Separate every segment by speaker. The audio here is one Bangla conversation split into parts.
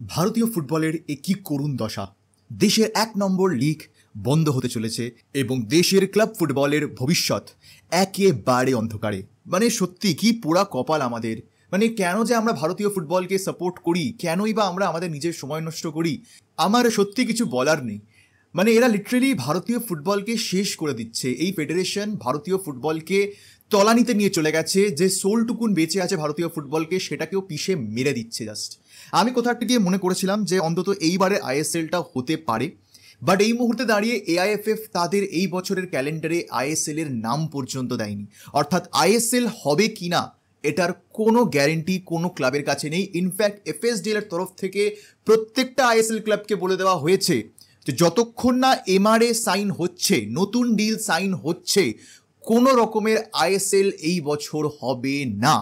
Speaker 1: ভারতীয় ফুটবলের এ কি করুণ দশা। দেশের এক নম্বর লিগ বন্ধ হতে চলেছে এবং দেশের ক্লাব ফুটবলের ভবিষ্যৎ একেবারে অন্ধকারে। সত্যি কি পোড়া কপাল আমাদের। কেন যে আমরা ভারতীয় ফুটবলকে সাপোর্ট করি, কেনই বা আমরা আমাদের নিজের সময় নষ্ট করি, আমার সত্যি কিছু বলার নেই। এরা লিটারেলি ভারতীয় ফুটবলকে শেষ করে দিচ্ছে। এই ফেডারেশন ভারতীয় ফুটবলকে তলানিতে নিয়ে চলে গেছে। যে সোলটুকুন বেঁচে আছে ভারতীয় ফুটবলকে সেটাকেও পিষে মেরে দিচ্ছে জাস্ট। আমি কোথাও একটা গিয়ে মনে করেছিলাম যে অন্তত এইবারে আইএসএলটা হতে পারে, বাট এই মুহূর্তে দাঁড়িয়ে এআইএফএফ তাদের এই বছরের ক্যালেন্ডারে আইএসএল এর নাম পর্যন্ত দেয়নি। অর্থাৎ আইএসএল হবে কিনা এটার কোনো গ্যারেন্টি কোনো ক্লাবের কাছে নেই। ইনফ্যাক্ট এফএসডিএল এর তরফ থেকে প্রত্যেকটা আইএসএল ক্লাবকে বলে দেওয়া হয়েছে যে যতক্ষণ না এমআরএ সাইন হচ্ছে, নতুন ডিল সাইন হচ্ছে, কোনো রকমের আইএসএল এই বছর হবে না।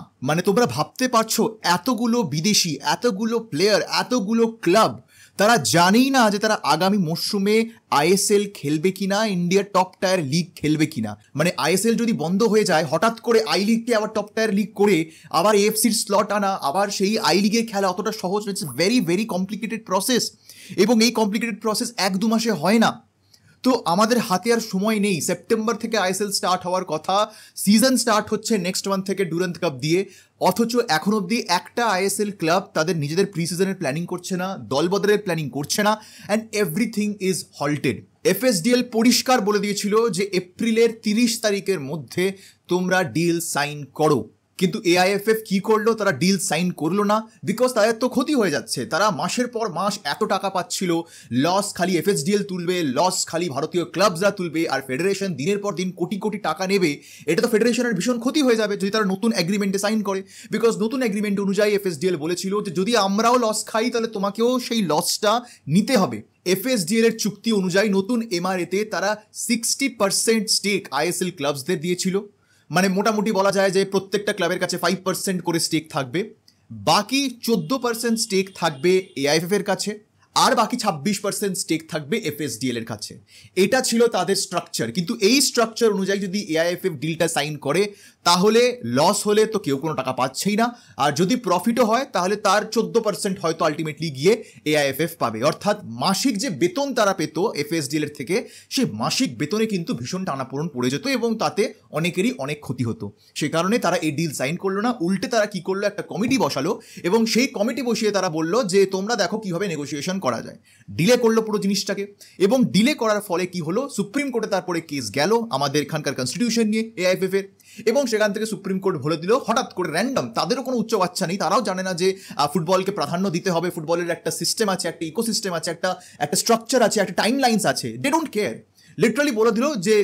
Speaker 1: তোমরা ভাবতে পারছো এতগুলো বিদেশি, এতগুলো প্লেয়ার, এতগুলো ক্লাব তারা জানেই না যে তারা আগামী মরশুমে আইএসএল খেলবে কিনা, ইন্ডিয়ার টপ টায়ার লিগ খেলবে কিনা। আইএসএল যদি বন্ধ হয়ে যায়, হঠাৎ করে আই লিগকে আবার টপ টায়ার লিগ করে আবার এএফসির স্লট আনা, আবার সেই আই লিগের খেলা অতটা সহজ নয়। It's very very complicated process এবং এই কমপ্লিকেটেড প্রসেস 1-2 মাসে হয় না। তো আমাদের হাতে আর সময় নেই। সেপ্টেম্বর থেকে আইএসএল স্টার্ট হওয়ার কথা, সিজন স্টার্ট হচ্ছে নেক্সট মান্থ থেকে ডুরান্ড কাপ দিয়ে, অথচ এখন অবধি একটা আইএসএল ক্লাব তাদের নিজেদের প্রি সিজনের প্ল্যানিং করছে না, দলবদলের প্ল্যানিং করছে না, and everything is halted. FSDL পরিষ্কার বলে দিয়েছিল যে এপ্রিলের 30 তারিখের মধ্যে তোমরা ডিল সাইন করো, কিন্তু এআইএফএফ কি করলো? তারা ডিল সাইন করলো না, বিকজ তাদের তো ক্ষতি হয়ে যাচ্ছে। তারা মাসের পর মাস এত টাকা পাচ্ছিল, লস খালি এফএসডিএল তুলবে, লস খালি ভারতীয় ক্লাবসরা তুলবে, আর ফেডারেশন দিনের পর দিন কোটি কোটি টাকা নেবে। এটা তো ফেডারেশনের ভীষণ ক্ষতি হয়ে যাবে যদি তারা নতুন এগ্রিমেন্টে সাইন করে, বিকজ নতুন এগ্রিমেন্ট অনুযায়ী এফএসডিএল বলেছিল যে যদি আমরাও লস খাই তাহলে তোমাকেও সেই লসটা নিতে হবে। এফএসডিএল এর চুক্তি অনুযায়ী নতুন এমআরএতে তারা 60% স্টেক আইএসএল ক্লাবসদের দিয়েছিল। মোটামুটি বলা যায় যে প্রত্যেকটা ক্লাবের কাছে 5% করে স্টেক থাকবে, বাকি 14% স্টেক থাকবে এআইএফএফ এর কাছে, আর বাকি 26% স্টেক থাকবে এফএসডিএল এর কাছে। এটা ছিল তাদের স্ট্রাকচার। কিন্তু এই স্ট্রাকচার অনুযায়ী যদি এআইএফএফ ডিলটা সাইন করে তাহলে লস হলে তো কেউ কোনো টাকা পাচ্ছেই না, আর যদি প্রফিটও হয় তাহলে তার 14% হয়তো আলটিমেটলি গিয়ে এআইএফএফ পাবে। অর্থাৎ মাসিক যে বেতন তারা পেত এফএসডিএল এর থেকে, সেই মাসিক বেতনে কিন্তু ভীষণ টানাপোড়েন পড়ে যেত এবং তাতে অনেকেরই অনেক ক্ষতি হতো। সে কারণে তারা এই ডিল সাইন করলো না। উল্টে তারা কি করলো, একটা কমিটি বসালো এবং সেই কমিটি বসিয়ে তারা বললো যে তোমরা দেখো কিভাবে নেগোসিয়েশন করা যায়। ডিলে করলো পুরো জিনিসটাকে, এবং ডিলে করার ফলে কি হলো, সুপ্রিম কোর্টে তারপরে কেস গেল আমাদের এখানকার কনস্টিটিউশন নিয়ে এআইএফএফ এর, এবং সেখান থেকে সুপ্রিম কোর্ট বলে দিল হঠাৎ করে র্যান্ডম, তাদেরও কোনো উচ্চ বাচ্চা নেই, তারাও জানে না যে ফুটবলকে প্রাধান্য দিতে হবে, ফুটবলের একটা সিস্টেম আছে, একটা ইকোসিস্টেম আছে, একটা স্ট্রাকচার আছে, একটা টাইম লাইন্স আছে। They don't care. লিটারালি বলে দিল যে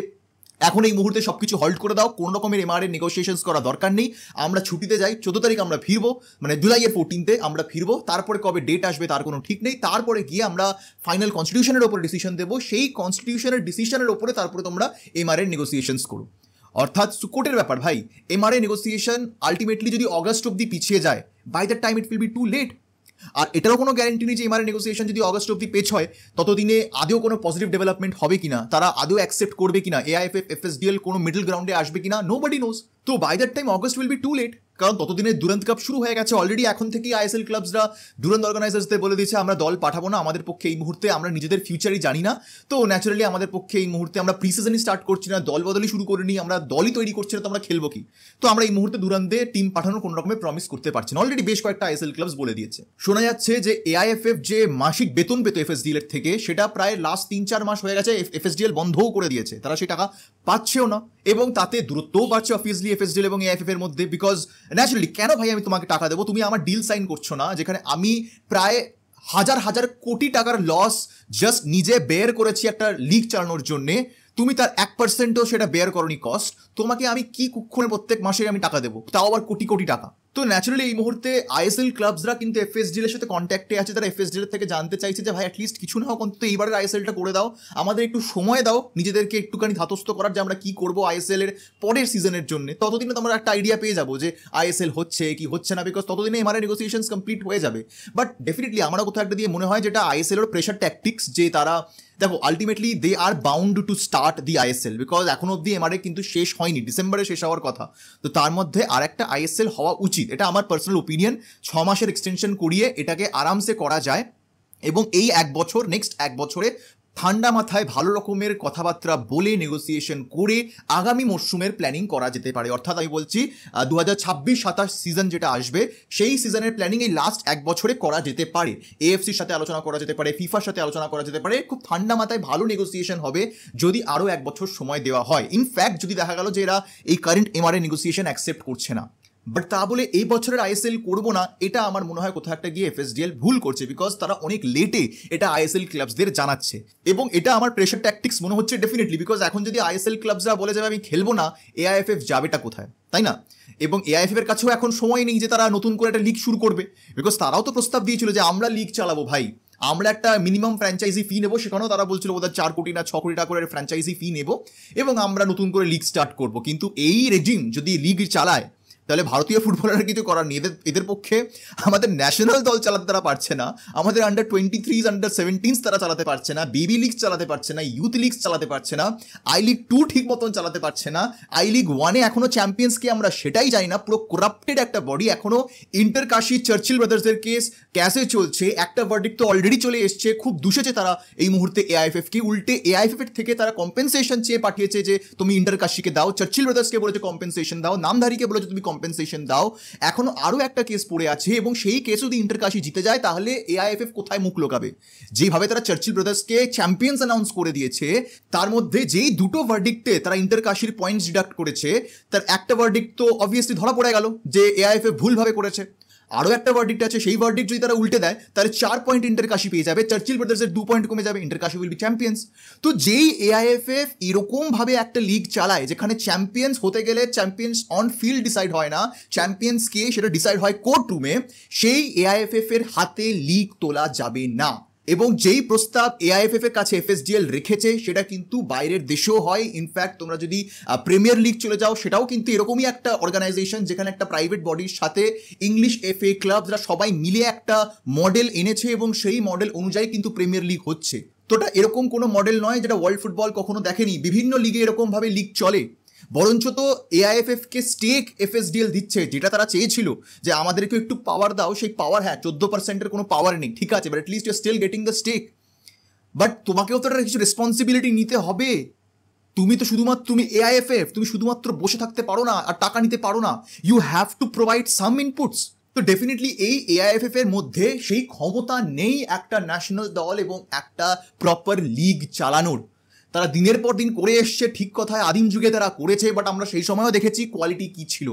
Speaker 1: এখন এই মুহূর্তে সবকিছু হল্ড করে দাও, কোনো রকমের এমআরএ নেগোসিয়েশনস করা দরকার নেই, আমরা ছুটিতে যাই, 14 তারিখ আমরা ফিরবো, জুলাইয়ের 14 আমরা ফিরবো, তারপরে কবে ডেট আসবে তার কোনো ঠিক নেই, তারপরে গিয়ে আমরা ফাইনাল কনস্টিটিউশনের ওপরে ডিসিশন দেবো, সেই কনস্টিটিউশনের ডিসিশনের ওপরে তারপরে তোমরা এমআরএ নেগোসিয়েশনস করো। অর্থাৎ কোর্টের ব্যাপার ভাই। এমআরএ নেগোসিয়েশন আলটিমেটলি যদি অগস্ট অব্দি পিছিয়ে যায়, by that time it will be too late. আর এটারও কোনো গ্যারেন্টি নেই যে এমআরএ নেগোসিয়েশন যদি অগস্ট অব্দি পেছ হয় ততদিনে আদৌ কোনো পজিটিভ ডেভেলপমেন্ট হবে কিনা, তারা আদৌ অ্যাকসেপ্ট করবে কিনা, এআইএফএফ এফএসডিএল কোনো মিডল গ্রাউন্ডে আসবে কিনা, নোবডি নোজ। তো by that time August will be too late, কারণ ততদিনে ডুরান্ড কাপ শুরু হয়ে গেছে অলরেডি। এখন থেকেই আইএসএল ক্লাবসরা ডুরান্ড অর্গানাইজার্সদের বলে দিয়েছে আমরা দল পাঠাবো না, আমাদের পক্ষে এই মুহূর্তে, আমরা নিজেদের ফিউচারই জানি না, তো ন্যাচারালি আমাদের পক্ষে এই মুহূর্তে আমরা প্রি সিজনই স্টার্ট করছি না, দল বদলই শুরু করিনি, আমরা দলই তৈরি করছি না, তো আমরা খেলবো কি? তো আমরা এই মুহূর্তে ডুরান্ডে টিম পাঠানোর কোনো রকমের প্রমিস করতে পারছি না। অলরেডি বেশ কয়েকটা আইএসএল ক্লাবস বলে দিয়েছে। শোনা যাচ্ছে যে এআইএফএফ যে মাসিক বেতন পেত এফএসডিএল এর থেকে, সেটা প্রায় লাস্ট 3-4 মাস হয়ে গেছে এফএসডিএল বন্ধও করে দিয়েছে, তারা সেই টাকা পাচ্ছেও না, এবং তাতে দূরত্বও বাড়ছে অবভিয়াসলি এফএসডিএল এবং এআইএফএফ এর মধ্যে। বিকজ ন্যাচারালি কেন ভাই আমি তোমাকে টাকা দেবো, তুমি আমার ডিল সাইন করছো না, যেখানে আমি প্রায় হাজার হাজার কোটি টাকার লস জাস্ট নিজে বেয়ার করেছি একটা লিগ চালানোর জন্যে, তুমি তার 1%ও সেটা বেয়ার করনি কস্ট, তোমাকে আমি কি কুক্ষণে প্রত্যেক মাসে আমি টাকা দেবো, তাও আবার কোটি কোটি টাকা। তো ন্যাচারালি এই মুহূর্তে আইএসএল ক্লাবসরা কিন্তু এফএসডিএল এর সাথে কন্ট্যাক্টে আছে, তারা এফএসডিএল থেকে জানতে চাইছে যে ভাই অ্যাটলিস্ট কিছু না হোক অন্তত এইবারের আইএসএলটা করে দাও, আমাদের একটু সময় দাও নিজেদেরকে একটুখানি ধাতস্থ করার যে আমরা কি করবো আইএসএল এর পরের সিজনের জন্য। ততদিনে তো আমরা একটা আইডিয়া পেয়ে যাবো যে আইএসএল হচ্ছে কি হচ্ছে না, বিকজ ততদিনে এমআরএ নেগোসিয়েশনস কমপ্লিট হয়ে যাবে। বাট ডেফিনেটলি আমারও কোথাও একটা দিয়ে মনে হয় যেটা আইএসএল এর প্রেশার ট্যাকটিক্স, যে তারা দেখো ultimately they are bound to start the ISL, because এখন অব্দি এমআরএ কিন্তু শেষ হয়নি, ডিসেম্বরে শেষ হওয়ার কথা। তো তার মধ্যে আর একটা আইএসএল হওয়া উচিত, এটা আমার পার্সোনাল ওপিনিয়ন। 6 মাসের এক্সটেনশন করিয়ে এটাকে আরামসে করা যায়, এবং এই নেক্সট এক বছরে ঠান্ডা মাথায় ভালো রকমের কথাবার্তা বলে নেগোসিয়েশন করে আগামী মরশুমের প্ল্যানিং করা যেতে পারে। অর্থাৎ আমি বলছি 2026-27 সিজন যেটা আসবে, সেই সিজনের প্ল্যানিং এই লাস্ট এক বছরে করা যেতে পারে। এএফসির সাথে আলোচনা করা যেতে পারে, ফিফার সাথে আলোচনা করা যেতে পারে। খুব ঠান্ডা মাথায় ভালো নেগোসিয়েশন হবে যদি আরও এক বছর সময় দেওয়া হয়। ইনফ্যাক্ট যদি দেখা গেল যে এরা এই কারেন্ট এমআরএ নেগোসিয়েশন অ্যাকসেপ্ট করছে না, বাট তা বলে এই বছরের আইএসএল করবো না, এটা আমার মনে হয় কোথাও একটা গিয়ে এফএসডিএল ভুল করছে, বিকজ তারা অনেক লেটে এটা আইএসএল ক্লাবসদের জানাচ্ছে। এবং এটা আমার প্রেশার ট্যাকটিক্স মনে হচ্ছে ডেফিনেটলি, বিকজ এখন যদি আইএসএল ক্লাবসরা বলে যাবে আমি খেলবো না, এআইএফএফ যাবেটা কোথায়, তাই না? এবং এআইএফএফ এর কাছেও এখন সময় নেই যে তারা নতুন করে একটা লিগ শুরু করবে, বিকজ তারাও তো প্রস্তাব দিয়েছিল যে আমরা লিগ চালাবো ভাই, আমরা একটা মিনিমাম ফ্র্যাঞ্চাইজি ফি নেবো। সেখানেও তারা বলছিল বোধহয় 4 কোটি না 6 কোটি টাকা করে ফ্র্যাঞ্চাইজি ফি নেবো এবং আমরা নতুন করে লিগ স্টার্ট করবো। কিন্তু এই রেজিম যদি লিগ চালায় তাহলে ভারতীয় ফুটবলাররা কিছু করার নেই। এদের পক্ষে আমাদের ন্যাশনাল দল চালাতে তারা পারছে না, আমাদের আন্ডার-23 আন্ডার-17 তারা চালাতে পারছে না, বেবি লিগ চালাতে পারছে না, ইউথ লিগ চালাতে পারছে না, আই লিগ 2 ঠিক মতন চালাতে পারছে না, আই লিগ 1-এ এখনো চ্যাম্পিয়ন্সকে আমরা সেটাই জানি না। পুরো করাপ্টেড একটা বডি। এখনো ইন্টারকাশি চার্চিল ব্রাদার্সদের কেস ক্যাসে চলছে, একটা ভার্ডিক্ট তো অলরেডি চলে এসছে। খুব দুষেছে তারা এই মুহূর্তে এআইএফএফকে, উল্টে এআইএফএফ থেকে তারা কম্পেনসেশন চেয়ে পাঠিয়েছে যে তুমি ইন্টারকাশিকে দাও, চার্চিল ব্রাদার্সকে বলেছে কম্পেনসেশন দাও, নামধারীকে বলেছে তুমি কম্পেনসেশন দাও। এখনো আরো একটা কেস পড়ে আছে, এবং সেই কেস যদি ইন্টারকাশি জিতে যায় তাহলে এআইএফএফ কোথায় মুখ লোকাবে? যেভাবে তারা চার্চিল ব্রাদার্সকে চ্যাম্পিয়ন্স অ্যানাউন্স করে দিয়েছে, তার মধ্যে যেই দুটো ভার্ডিক্টে তারা ইন্টারকাশির পয়েন্টস ডিডাক্ট করেছে, তার একটা ভার্ডিক্ট তো অবভিয়াসলি ধরা পড়ে গেল যে এআইএফএফ ভুলভাবে করেছে। আরও একটা ভার্ডিক্ট আছে, সেই ভার্ডিক্ট যদি তারা উল্টে দেয় তাহলে 4 পয়েন্ট ইন্টারকাশি পেয়ে যাবে, চার্চিল ব্রাদার্সের 2 পয়েন্ট কমে যাবে, ইন্টারকাশি উইল বি চ্যাম্পিয়ন্স। তো যেই এআইএফএফ এরকমভাবে একটা লিগ চালায় যেখানে চ্যাম্পিয়ন্স হতে গেলে চ্যাম্পিয়ন্স অন ফিল্ড ডিসাইড হয় না, চ্যাম্পিয়ন্স কে সেটা ডিসাইড হয় কোর্ট রুমে, সেই এআইএফএফ এর হাতে লিগ তোলা যাবে না। এবং যেই প্রস্তাব এআইএফএফ এর কাছে এফএসডিএল রেখেছে সেটা কিন্তু বাইরের দেশেও হয়। ইনফ্যাক্ট তোমরা যদি প্রিমিয়ার লিগ চলে যাও, সেটাও কিন্তু এরকমই একটা অর্গানাইজেশন যেখানে একটা প্রাইভেট বডির সাথে ইংলিশ এফএ ক্লাবরা সবাই মিলে একটা মডেল এনেছে, এবং সেই মডেল অনুযায়ী কিন্তু প্রিমিয়ার লিগ হচ্ছে। তো এটা এরকম কোনো মডেল নয় যেটা ওয়ার্ল্ড ফুটবল কখনো দেখেনি। বিভিন্ন লিগে এরকমভাবে লিগ চলে, বরঞ্চ তো এআইএফএফ কে স্টেক এফএসডিএল দিচ্ছে, যেটা তারা চেয়েছিল যে আমাদেরকে একটু পাওয়ার দাও। সেই পাওয়ার, হ্যাঁ 14%-এর কোনো পাওয়ার নেই, ঠিক আছে, but at least you are still getting the stake. But তোমাকেও তো একটা কিছু রেসপন্সিবিলিটি নিতে হবে। তুমি এআইএফএফ, তুমি শুধুমাত্র বসে থাকতে পারো না আর টাকা নিতে পারো না, you have to provide some inputs. তো ডেফিনেটলি এই এআইএফএফ এর মধ্যে সেই ক্ষমতা নেই একটা ন্যাশনাল দল এবং একটা প্রপার লিগ চালানোর। তারা দিনের পর দিন করে এসছে, ঠিক কথায় আদিম যুগে তারা করেছে, বাট আমরা সেই সময়ও দেখেছি কোয়ালিটি কী ছিল।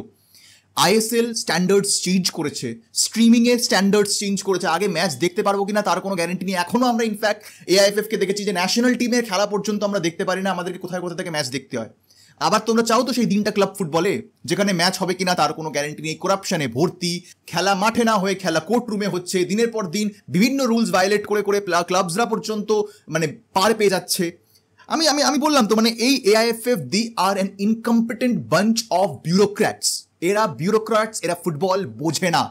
Speaker 1: আইএসএল স্ট্যান্ডার্ডস চেঞ্জ করেছে, স্ট্রিমিংয়ের স্ট্যান্ডার্ডস চেঞ্জ করেছে। আগে ম্যাচ দেখতে পারবো কিনা তার কোনো গ্যারেন্টি নেই। এখনও আমরা ইনফ্যাক্ট এআইএফএফকে দেখেছি যে ন্যাশনাল টিমের খেলা পর্যন্ত আমরা দেখতে পারি না, আমাদেরকে কোথায় কোথা থেকে ম্যাচ দেখতে হয়। আবার তোমরা চাও তো সেই দিনটা ক্লাব ফুটবলে যেখানে ম্যাচ হবে কিনা তার কোনো গ্যারেন্টি নেই, করাপশনে ভর্তি, খেলা মাঠে না হয়ে খেলা কোর্ট রুমে হচ্ছে, দিনের পর দিন বিভিন্ন রুলস ভায়োলেট করে করে ক্লাবসরা পর্যন্ত মানে পার পেয়ে যাচ্ছে। আমি বললাম তো, মানে এই AIFF they are an incompetent bunch of bureaucrats. এরা ফুটবল বোঝে না।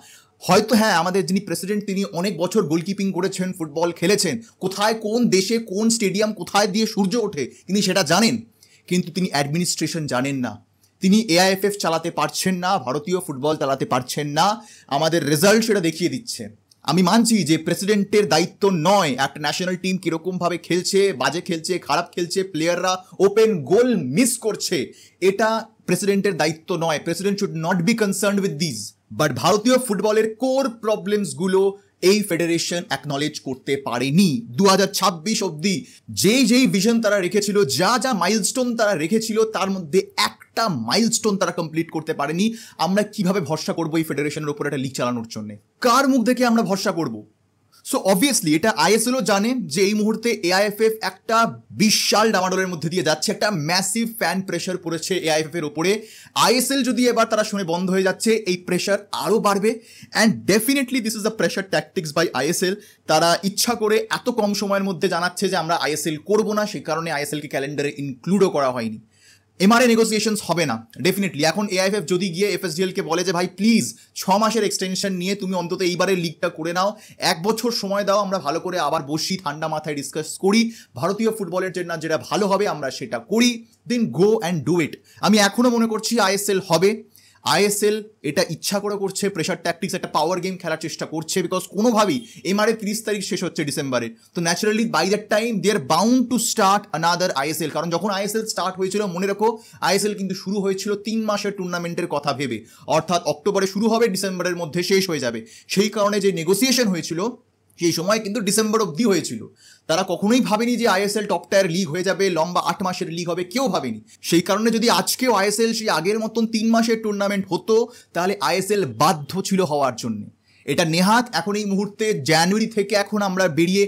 Speaker 1: হয়তো হ্যাঁ, আমাদের যিনি প্রেসিডেন্ট তিনি অনেক বছর গোলকিপিং করেছেন, ফুটবল খেলেছেন, কোথায় কোন দেশে কোন স্টেডিয়াম কোথায় দিয়ে সূর্য ওঠে তিনি সেটা জানেন, কিন্তু তিনি অ্যাডমিনিস্ট্রেশন জানেন না। তিনি এআইএফএফ চালাতে পারছেন না, ভারতীয় ফুটবল চালাতে পারছেন না। আমাদের রেজাল্ট সেটা দেখিয়ে দিচ্ছে। আমি মানছি যে প্রেসিডেন্টের দায়িত্ব নয় একটা ন্যাশনাল টিম কীরকমভাবে খেলছে, বাজে খেলছে, খারাপ খেলছে, প্লেয়াররা ওপেন গোল মিস করছে, এটা প্রেসিডেন্টের দায়িত্ব নয়। President should not be concerned with this. But ভারতীয় ফুটবলের কোর প্রবলেমসগুলো এই ফেডারেশন অ্যাকনলেজ করতে পারেনি। 2026 অবধি যেই ভিশন তারা রেখেছিল, যা মাইলস্টোন তারা রেখেছিল, তার মধ্যে একটা মাইলস্টোন তারা কমপ্লিট করতে পারেনি। আমরা কিভাবে ভরসা করবো এই ফেডারেশনের উপর একটা লিগ চালানোর জন্য? কার মুখ দেখে আমরা ভরসা করব? সো অবভিয়াসলি এটা আইএসএলও জানে যে এই মুহূর্তে এআইএফএফ একটা বিশাল ডামাডোলের মধ্যে দিয়ে যাচ্ছে, একটা ম্যাসিভ ফ্যান প্রেশার পড়েছে এআইএফএফ এর উপরে। আইএসএল যদি এবার তারা শুনে বন্ধ হয়ে যাচ্ছে, এই প্রেশার আরও বাড়বে। And definitely this is the pressure tactics by ISL. তারা ইচ্ছা করে এত কম সময়ের মধ্যে জানাচ্ছে যে আমরা আইএসএল করবো না, সেই কারণে আইএসএলকে ক্যালেন্ডারে ইনক্লুডও করা হয়নি। এমআরএ নেগোসিয়েশনস হবে না ডেফিনেটলি। এখন এআইএফএফ যদি গিয়ে এফএসডিএল কে বলে যে ভাই প্লিজ 6 মাসের এক্সটেনশন নিয়ে তুমি অন্তত এইবারের লিগটা করে নাও, 1 বছর সময় দাও, আমরা ভালো করে আবার বসি, ঠান্ডা মাথায় ডিসকাস করি, ভারতীয় ফুটবলের জন্য যেটা ভালো হবে আমরা সেটা করি, দেন গো অ্যান্ড ডু ইট। আমি এখনো মনে করছি আইএসএল হবে। আইএসএল এটা ইচ্ছা করে করছে, প্রেশার ট্যাকটিক্স, একটা পাওয়ার গেম খেলার চেষ্টা করছে, বিকজ কোনোভাবেই এমআরএ 30 তারিখ শেষ হচ্ছে ডিসেম্বরে, তো naturally by that time they are bound to start another ISL. কারণ যখন আইএসএল স্টার্ট হয়েছিল, মনে রাখো আইএসএল কিন্তু শুরু হয়েছিল 3 মাসের টুর্নামেন্টের কথা ভেবে, অর্থাৎ অক্টোবরে শুরু হবে, ডিসেম্বরের মধ্যে শেষ হয়ে যাবে। সেই কারণে যে নেগোসিয়েশন হয়েছিল সেই সময় কিন্তু ডিসেম্বর অবধি হয়েছিল। তারা কখনোই ভাবেনি যে আইএসএল টপ টায়ার লিগ হয়ে যাবে, লম্বা 8 মাসের লিগ হবে, কেউ ভাবেনি। সেই কারণে যদি আজকেও আইএসএল সেই আগের মতন 3 মাসের টুর্নামেন্ট হতো, তাহলে আইএসএল বাধ্য ছিল হওয়ার জন্য। এটা নেহাত এখন এই মুহূর্তে জানুয়ারি থেকে এখন আমরা বেরিয়ে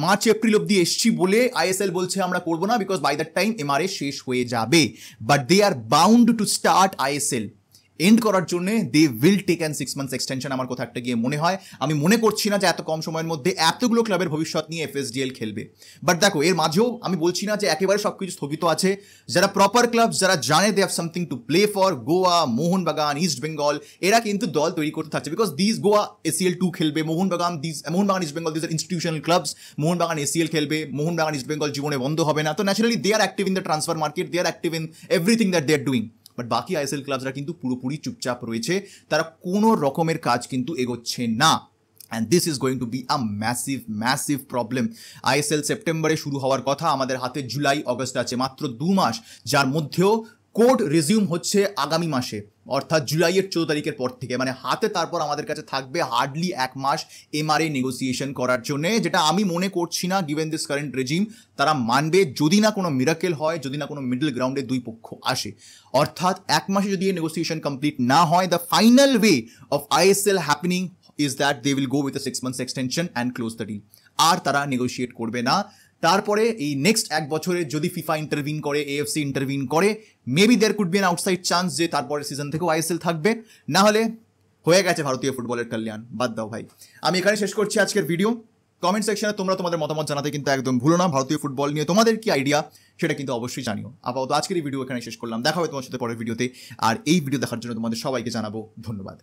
Speaker 1: মার্চ এপ্রিল অব্দি এসছি বলে আইএসএল বলছে আমরা করবো না, because by that time MRA শেষ হয়ে যাবে। But they are bound to start ISL end করার জন্য they will take an 6 months extension. আমার কথা একটা গিয়ে মনে হয়, আমি মনে করছি না যে এত কম সময়ের মধ্যে এতগুলো ক্লাবের ভবিষ্যৎ নিয়ে এফএসডিএল খেলবে। বাট দেখো, এর মাঝেও আমি বলছি না যে একেবারে সব কিছু স্থগিত আছে। যারা প্রপার ক্লাব, যারা জানে they have something to play for, Goa, Mohun Bagan, East Bengal, এরা কিন্তু দল তৈরি করতে থাকছে, বিকজ দিস গোয়া এসিএল 2 খেলবে, Mohun Bagan East Bengal, this are institutional clubs. Mohun Bagan ACL খেলবে, মোহনবাগান ইস্ট বেঙ্গল জীবনে বন্ধ হবে না। তো naturally they are active in the transfer market, they are active in everything that they are doing. But বাকি আইএসএল ক্লাবসরা কিন্তু পুরোপুরি চুপচাপ রয়েছে, তারা কোনো রকমের কাজ কিন্তু এগোচ্ছে না। And this is going to be a massive problem. ISL সেপ্টেম্বরে শুরু হওয়ার কথা, আমাদের হাতে জুলাই আগস্ট আছে, মাত্র 2 মাস, যার মধ্যেও কোর্ট রিজিউম হচ্ছে আগামী মাসে, অর্থাৎ জুলাইয়ের 14 তারিখের পর থেকে, মানে হাতে তারপর আমাদের কাছে থাকবে হার্ডলি 1 মাস এমআরএ নেগোসিয়েশন করার জন্য, যেটা আমি মনে করছি না গিভেন দিস কারেন্ট রেজিম তারা মানবে, যদি না কোনো মিরাকেল হয়, যদি না কোনো মিডল গ্রাউন্ডে দুই পক্ষ আসে। অর্থাৎ 1 মাসে যদি এই নেগোসিয়েশন কমপ্লিট না হয়, the final way of ISL happening is that they will go with a 6 months extension and close the deal. আর তারা নেগোশিয়েট করবে না। তারপরে এই নেক্সট 1 বছরে যদি ফিফা ইন্টারভিন করে, এএফসি ইন্টারভিন করে, maybe there could be an outside chance যে তারপরের সিজন থেকেও আইএসএল থাকবে। না হলে হয়ে গেছে ভারতীয় ফুটবলের কল্যাণ, বাদ দাও ভাই। আমি এখানে শেষ করছি আজকের ভিডিও। কমেন্ট সেকশনে তোমরা তোমাদের মতামত জানাতে কিন্তু একদম ভুলো না। ভারতীয় ফুটবল নিয়ে তোমাদের কি আইডিয়া সেটা কিন্তু অবশ্যই জানিও। আপাতত আজকের এই ভিডিও এখানে শেষ করলাম, দেখা হবে তোমার সাথে পরের ভিডিওতে। আর এই ভিডিও দেখার জন্য তোমাদের সবাইকে জানাবো ধন্যবাদ।